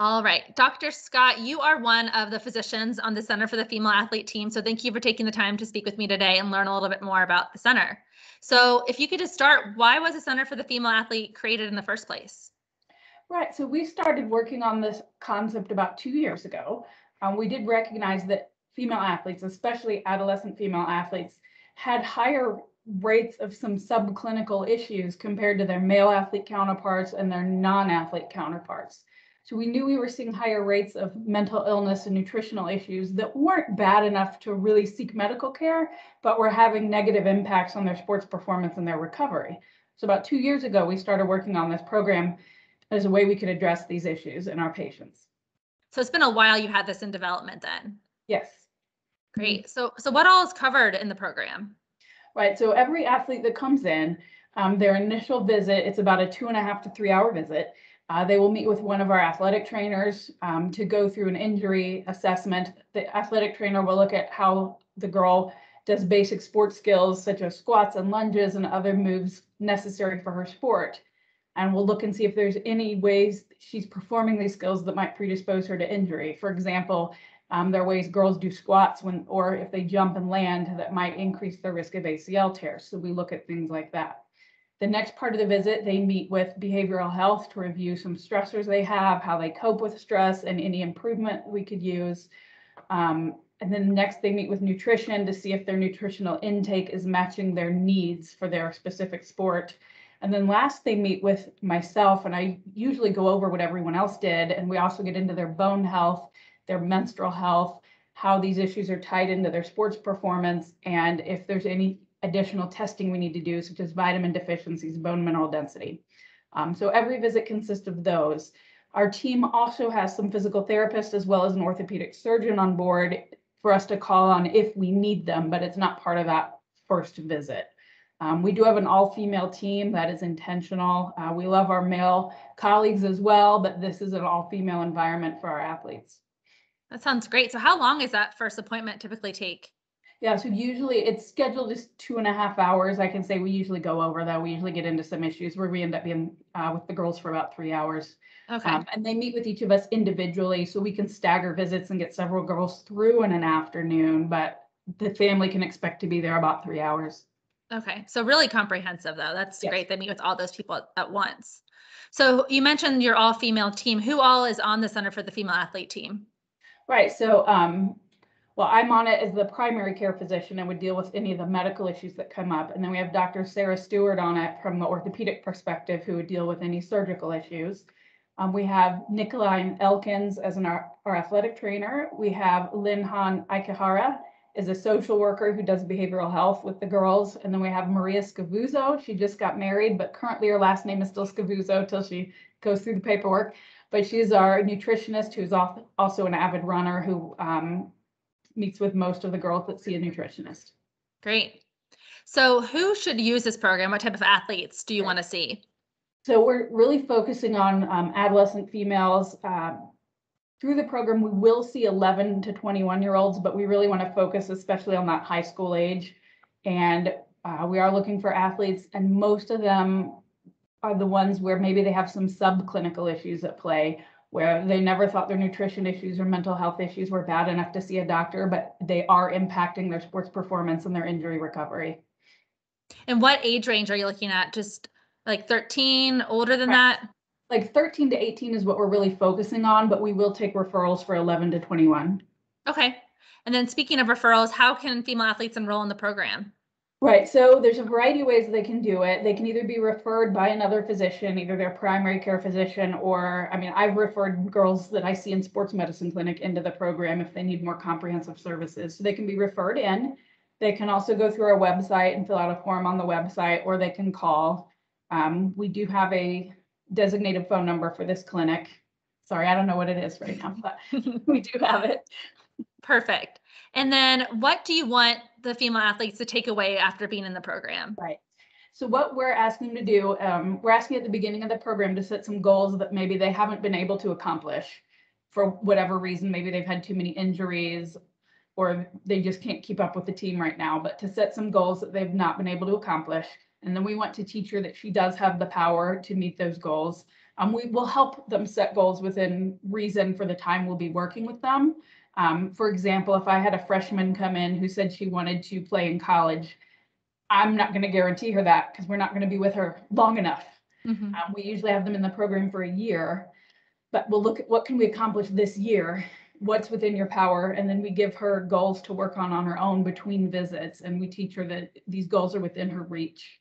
All right. Dr. Scott, you are one of the physicians on the Center for the Female Athlete team. So thank you for taking the time to speak with me today and learn a little bit more about the center. So if you could just start, why was the Center for the Female Athlete created in the first place? Right, so we started working on this concept about 2 years ago. We did recognize that female athletes, especially adolescent female athletes, had higher rates of some subclinical issues compared to their male athlete counterparts and their non-athlete counterparts. So we knew we were seeing higher rates of mental illness and nutritional issues that weren't bad enough to really seek medical care, but were having negative impacts on their sports performance and their recovery. So about 2 years ago, we started working on this program as a way we could address these issues in our patients. So it's been a while you had this in development then. Yes. Great. So what all is covered in the program? Right. So every athlete that comes in, their initial visit, it's about a 2.5 to 3 hour visit. They will meet with one of our athletic trainers to go through an injury assessment. The athletic trainer will look at how the girl does basic sports skills such as squats and lunges and other moves necessary for her sport. And we'll look and see if there's any ways she's performing these skills that might predispose her to injury. For example, there are ways girls do squats or if they jump and land that might increase their risk of ACL tears. So we look at things like that. The next part of the visit, they meet with behavioral health to review some stressors they have, how they cope with stress, and any improvement we could use. And then next, they meet with nutrition to see if their nutritional intake is matching their needs for their specific sport. And then last, they meet with myself, and I usually go over what everyone else did. And we also get into their bone health, their menstrual health, how these issues are tied into their sports performance, and if there's any additional testing we need to do, such as vitamin deficiencies, bone mineral density. So every visit consists of those. Our team also has some physical therapists as well as an orthopedic surgeon on board for us to call on if we need them, but it's not part of that first visit. We do have an all-female team that is intentional. We love our male colleagues as well, but this is an all-female environment for our athletes. That sounds great. So how long is that first appointment typically take? Yeah, so usually it's scheduled just 2.5 hours. I can say we usually go over that. We usually get into some issues where we end up being with the girls for about 3 hours. Okay. And they meet with each of us individually so we can stagger visits and get several girls through in an afternoon, but the family can expect to be there about 3 hours. Okay. So really comprehensive though. That's Yes. great. They meet with all those people at once. So you mentioned your all female team. Who all is on the Center for the Female Athlete team? Right. So, well, I'm on it as the primary care physician and would deal with any of the medical issues that come up. And then we have Dr. Sarah Stewart on it from the orthopedic perspective, who would deal with any surgical issues. We have Nikolai Elkins as our athletic trainer. We have Lynn Han Ikehara is a social worker who does behavioral health with the girls. And then we have Maria Scavuzzo. She just got married, but currently her last name is still Scavuzzo till she goes through the paperwork. But she's our nutritionist who's also an avid runner who meets with most of the girls that see a nutritionist. Great. So who should use this program? What type of athletes do you want to see? So we're really focusing on adolescent females. Through the program, we will see 11 to 21-year-olds, but we really want to focus especially on that high school age. And we are looking for athletes, and most of them are the ones where maybe they have some subclinical issues at play, where they never thought their nutrition issues or mental health issues were bad enough to see a doctor, but they are impacting their sports performance and their injury recovery. And what age range are you looking at? Just like 13, older than that? Like 13 to 18 is what we're really focusing on, but we will take referrals for 11 to 21. Okay. And then speaking of referrals, how can female athletes enroll in the program? Right. So there's a variety of ways they can do it. They can either be referred by another physician, either their primary care physician, or, I mean, I've referred girls that I see in sports medicine clinic into the program if they need more comprehensive services. So they can be referred in. They can also go through our website and fill out a form on the website, or they can call. We do have a designated phone number for this clinic. Sorry, I don't know what it is right now, but we do have it. Perfect. And then what do you want the female athletes to take away after being in the program? Right. So what we're asking them to do, we're asking at the beginning of the program to set some goals that maybe they haven't been able to accomplish for whatever reason. Maybe they've had too many injuries or they just can't keep up with the team right now, but to set some goals that they've not been able to accomplish. And then we want to teach her that she does have the power to meet those goals. We will help them set goals within reason for the time we'll be working with them. For example, if I had a freshman come in who said she wanted to play in college, I'm not going to guarantee her that because we're not going to be with her long enough. We usually have them in the program for a year, but we'll look at what can we accomplish this year, what's within your power, and then we give her goals to work on her own between visits, and we teach her that these goals are within her reach.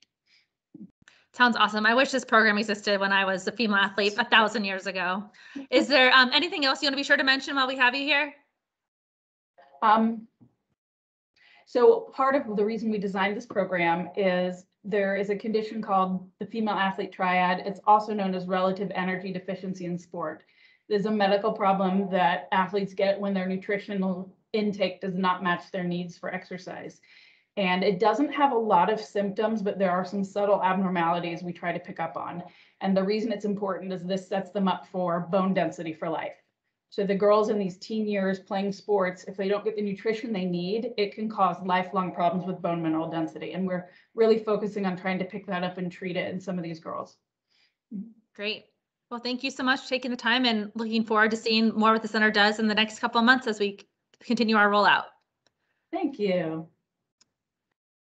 Sounds awesome. I wish this program existed when I was a female athlete 1,000 years ago. Is there anything else you want to be sure to mention while we have you here? So part of the reason we designed this program is there is a condition called the female athlete triad. It's also known as relative energy deficiency in sport. There's a medical problem that athletes get when their nutritional intake does not match their needs for exercise. And it doesn't have a lot of symptoms, but there are some subtle abnormalities we try to pick up on. And the reason it's important is this sets them up for bone density for life. So the girls in these teen years playing sports, if they don't get the nutrition they need, it can cause lifelong problems with bone mineral density. And we're really focusing on trying to pick that up and treat it in some of these girls. Great. Well, thank you so much for taking the time, and looking forward to seeing more what the center does in the next couple of months as we continue our rollout. Thank you.